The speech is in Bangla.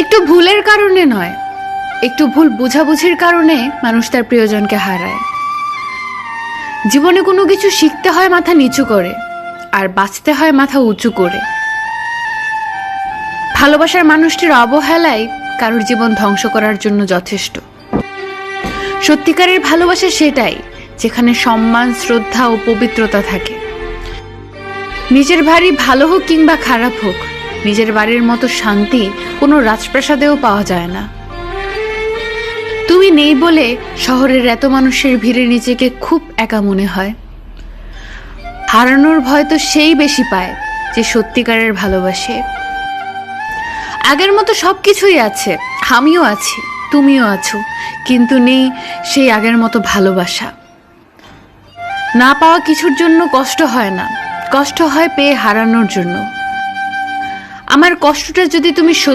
একটু ভুলের কারণে নয়, একটু ভুল বোঝাবুঝির কারণে মানুষ তার প্রিয়জনকে হারায়। জীবনে কোনো কিছু শিখতে হয় মাথা নিচু করে, আর বাঁচতে হয় মাথা উঁচু করে। ভালোবাসার মানুষটির অবহেলাই কারোর জীবন ধ্বংস করার জন্য যথেষ্ট। সত্যিকারের ভালোবাসা সেটাই, যেখানে সম্মান, শ্রদ্ধা ও পবিত্রতা থাকে। নিজের বাড়ি ভালো হোক কিংবা খারাপ হোক, নিজের বাড়ির মতো শান্তি কোনো রাজপ্রাসাদেও পাওয়া যায় না। তুমি নেই বলে শহরের এত মানুষের ভিড়ে নিজেকে খুব একা মনে হয়। হারানোর ভয় তো সেই বেশি পায় যে সত্যিকারের ভালোবাসে। আগের মতো সবকিছুই আছে, আমিও আছি, তুমিও আছো, কিন্তু নেই সেই আগের মতো ভালোবাসা। না পাওয়া কিছুর জন্য কষ্ট হয় না, কষ্ট হয় পেয়ে হারানোর জন্য। আমার কষ্টটা যদি তুমি সত্যি